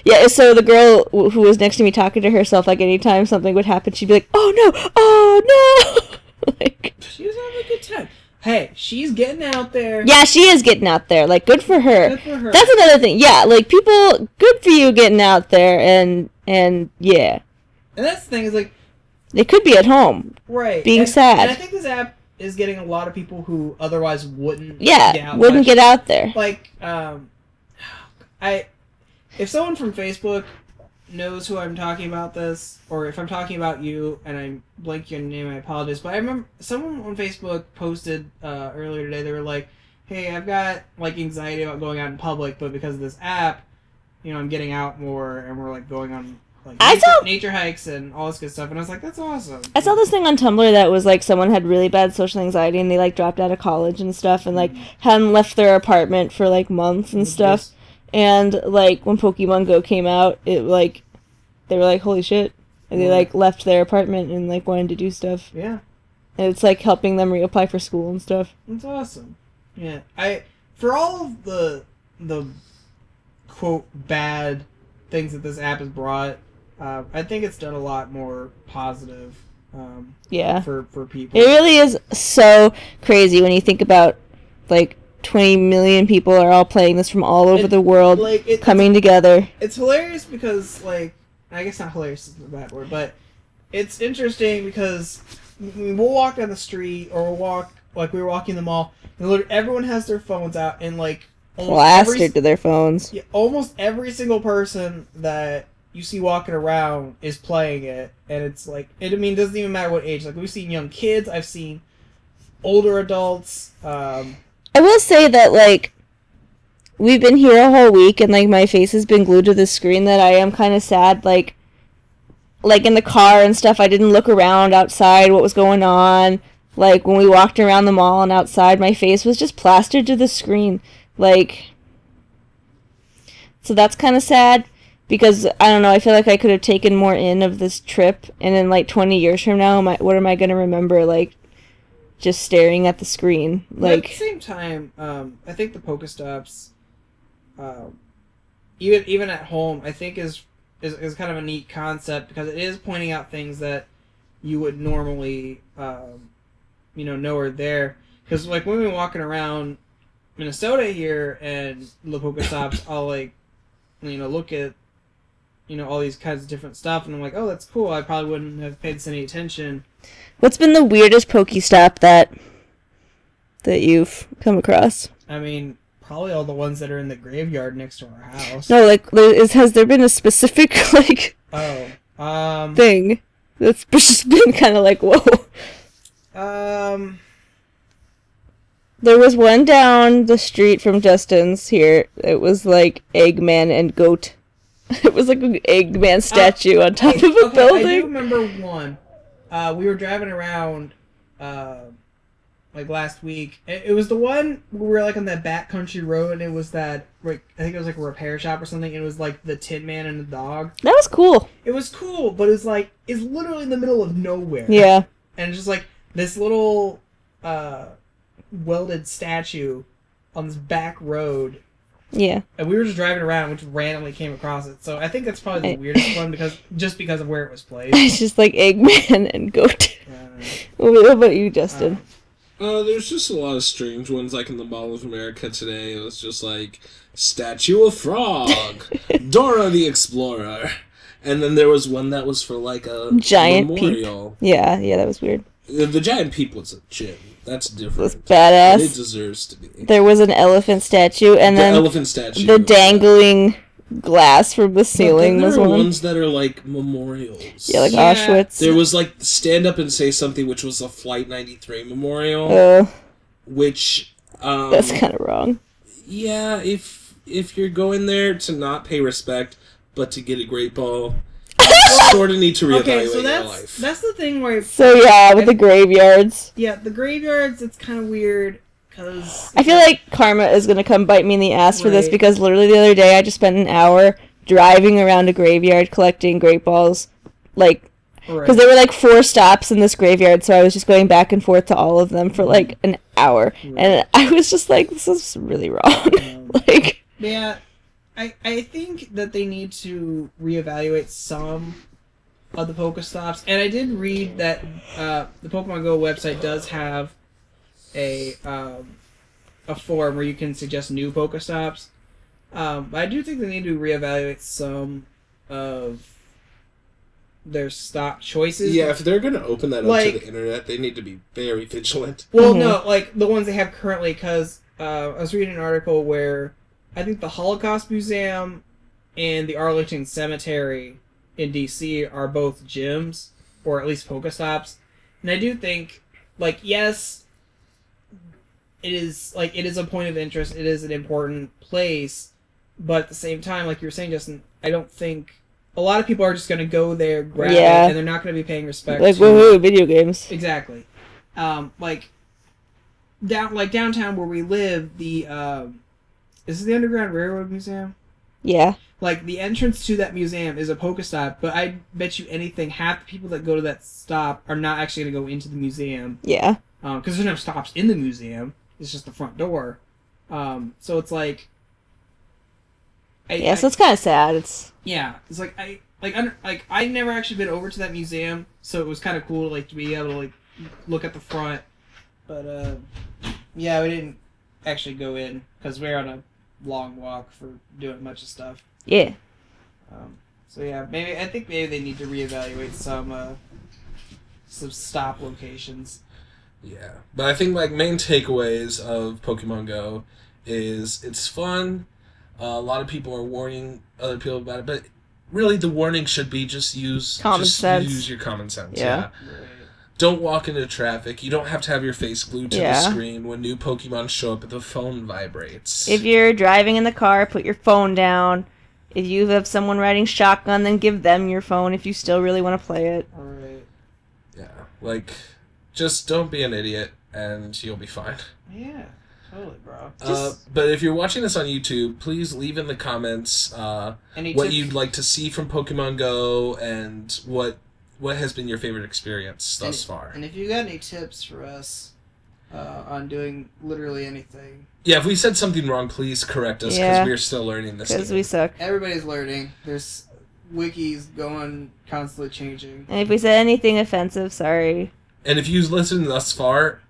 Yeah, so the girl who was next to me talking to herself, like, anytime something would happen, she'd be like, oh no, like... She was having a good time. Hey, she's getting out there. Yeah, she is getting out there. Like, good for her. Good for her. That's another thing. Yeah, like, people, good for you getting out there, and yeah. And that's the thing, is like... They could be at home. Right. Being sad. And I think this app is getting a lot of people who otherwise wouldn't wouldn't get out there. Like, if someone from Facebook knows who I'm talking about this, or if I'm talking about you and I blank your name, I apologize. But I remember someone on Facebook posted earlier today, they were like, hey, I've got, like, anxiety about going out in public, but because of this app, you know, I'm getting out more, and we're, like, going on... Like nature hikes and all this good stuff, and I was like, that's awesome. I saw this thing on Tumblr that was like someone had really bad social anxiety and they like dropped out of college and stuff and like hadn't left their apartment for like months and stuff. And like when Pokemon Go came out, it like they were like, holy shit. And they like left their apartment and like wanted to do stuff. Yeah. And it's like helping them reapply for school and stuff. That's awesome. Yeah. For all of the quote bad things that this app has brought, I think it's done a lot more positive for people. It really is so crazy when you think about, like, 20 million people are all playing this from all over the world, like, coming together. It's hilarious because, like, I guess not hilarious is the bad word, but it's interesting because we'll walk down the street or we were walking in the mall, and literally everyone has their phones out, and, like, plastered to their phones. Yeah, almost every single person that you see walking around is playing it, and it's like, it doesn't even matter what age. Like, we've seen young kids, I've seen older adults. I will say that, like, we've been here a whole week, and, like, my face has been glued to the screen that I am kind of sad, like in the car and stuff, I didn't look around outside what was going on. Like, when we walked around the mall and outside, my face was just plastered to the screen. Like, so that's kind of sad. Because, I don't know, I feel like I could have taken more in of this trip, and then, like, 20 years from now, what am I going to remember, like, just staring at the screen? Like, at the same time, I think the Pokestops, even at home, I think is kind of a neat concept, because it is pointing out things that you would normally, know are there. Because, like, when we've been walking around Minnesota here, and the Pokestops, I'll, like, look at, all these kinds of different stuff, and I'm like, oh, that's cool. I probably wouldn't have paid this any attention. What's been the weirdest Pokestop that you've come across? I mean, probably all the ones that are in the graveyard next to our house. No, like, has there been a specific, like, thing that's just been kind of like, whoa? There was one down the street from Justin's here. It was like Eggman and Goat. It was like an Eggman statue on top of a building. I do remember one. We were driving around, like last week. It was the one where we were like on that backcountry road, and it was that, like, I think it was like a repair shop or something. And it was like the Tin Man and the dog. That was cool. It was cool, but it's literally in the middle of nowhere. Yeah. And it's just like this little welded statue on this back road. Yeah. And we were just driving around, which randomly came across it. So I think that's probably the weirdest one because of where it was placed. It's just like Eggman and Goat. What about you, Justin? There's just a lot of strange ones, like in the Mall of America today. It was just like Statue of Frog, Dora the Explorer, and then there was one that was for like a giant memorial. Peep. Yeah, that was weird. The giant peep was a gym. That's different. It was badass. It deserves to be. There was an elephant statue, and then elephant statue. The dangling glass from the ceiling But was there are one. ones that are like memorials. Yeah, like Yeah. Auschwitz. There was like Stand Up and Say Something, which was a Flight 93 memorial, which That's kind of wrong. yeah, if you're going there to not pay respect but to get a great ball, sort of need to reevaluate Okay, so your life. that's the thing where So yeah, with the graveyards. yeah, the graveyards, it's kind of weird because I feel like karma is gonna come bite me in the ass for this Right. because literally the other day I just spent an hour driving around a graveyard collecting great balls, like because there were like 4 stops in this graveyard, so I was just going back and forth to all of them for like an hour, and I was just like, this is really wrong. Like, yeah, I think that they need to reevaluate some of the Pokestops, and I did read that the Pokemon Go website does have a forum where you can suggest new Pokestops. But I do think they need to reevaluate some of their stop choices. Yeah, if they're going to open that up Like- to the internet, they need to be very vigilant. Well, no, like the ones they have currently, because I was reading an article where I think the Holocaust Museum and the Arlington Cemetery in DC are both gyms, or at least Pokestops. And I do think, like, yes, it is a point of interest, it is an important place, but at the same time, like you were saying, Justin, I don't think a lot of people are just going to go there, grab Yeah. it, and they're not going to be paying respect like to woohoo, video games. Exactly. Like downtown where we live, the is it the Underground Railroad Museum? Yeah. Like the entrance to that museum is a Pokestop, but I bet you anything, half the people that go to that stop are not actually going to go into the museum. Yeah. Because there's no stops in the museum. It's just the front door. So it's like. So it's kind of sad. It's It's like I never actually been over to that museum, so it was kind of cool to be able to look at the front, but yeah, we didn't actually go in because we were on a long walk for doing a bunch of stuff. yeah. So yeah, I think maybe they need to reevaluate some stop locations. Yeah, but I think like main takeaways of Pokemon Go is it's fun. A lot of people are warning other people about it, but really the warning should be just use Common sense. Use your common sense. Yeah. Yeah. Right. Don't walk into traffic. You don't have to have your face glued to Yeah. the screen when new Pokemon show up and the phone vibrates. If you're driving in the car, put your phone down. If you have someone riding shotgun, then give them your phone if you still really want to play it. All right. Yeah, like just don't be an idiot and you'll be fine. Yeah. Totally, bro. But if you're watching this on YouTube, please leave in the comments Any what tips? you'd like to see from Pokemon Go and what has been your favorite experience thus far. And if you got any tips for us on doing literally anything. Yeah, if we said something wrong, please correct us because Yeah. we're still learning this. Because game. we suck. Everybody's learning. There's wikis going, constantly changing. And if we said anything offensive, sorry. And if you've listened thus far,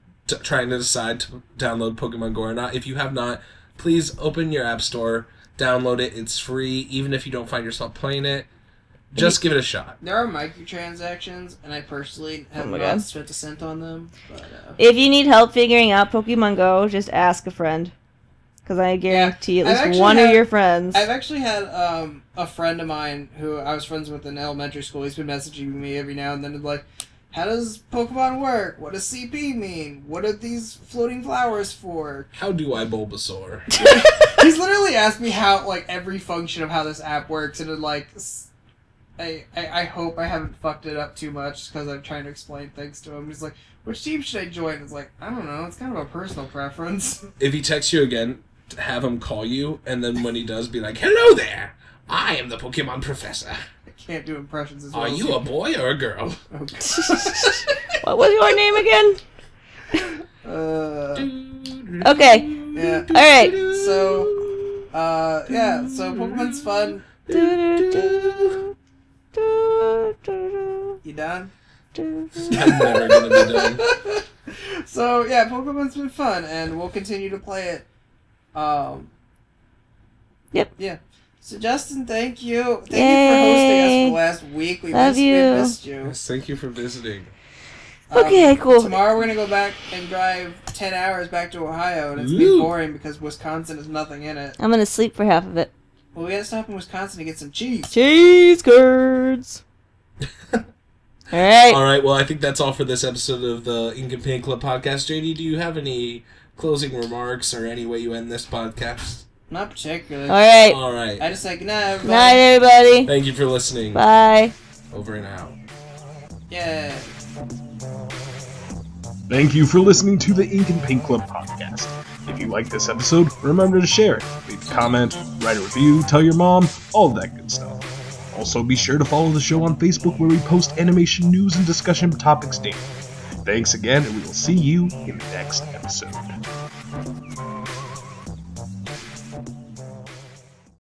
trying to decide to download Pokemon Go or not, if you have not, please open your app store, download it. It's free, even if you don't find yourself playing it. Just give it a shot. There are microtransactions, and I personally have my not God. spent a cent on them. But, If you need help figuring out Pokemon Go, just ask a friend. Because I guarantee I've at least actually one of had- your friends. I've actually had a friend of mine who I was friends with in elementary school. He's been messaging me every now and then, like, how does Pokemon work? What does CP mean? What are these floating flowers for? How do I Bulbasaur? He's literally asked me how, like, every function of how this app works, and I hope I haven't fucked it up too much because I'm trying to explain things to him. He's like, which team should I join? It's like, I don't know. It's kind of a personal preference. If he texts you again, have him call you, and then when he does, be like, "Hello there, I am the Pokemon Professor. I can't do impressions as well. Are as you a boy or a girl?" Okay. What was your name again? Okay. Yeah. Alright. So, yeah. So Pokemon's fun. You done? I'm never gonna be done. So yeah, Pokemon's been fun, and we'll continue to play it. Yep. Yeah. So Justin, thank you. Thank you Yay. for hosting us for the last week. We Love we you. missed you. Yes, thank you for visiting. Okay, cool. Tomorrow we're gonna go back and drive 10 hours back to Ohio, and it's gonna be Ooh. boring because Wisconsin has nothing in it. I'm gonna sleep for half of it. Well, we gotta stop in Wisconsin to get some cheese. Cheese curds. Alright. Alright, well, I think that's all for this episode of the Ink and Paint Club podcast. JD, do you have any closing remarks or any way you end this podcast? Not particularly. Alright. Alright. I just like, good night, everybody. Night, everybody. Thank you for listening. Bye. Over and out. Yeah. Thank you for listening to the Ink and Paint Club podcast. If you like this episode, remember to share it. Leave a comment, write a review, tell your mom, all of that good stuff. Also, be sure to follow the show on Facebook where we post animation news and discussion topics daily. Thanks again, and we will see you in the next episode.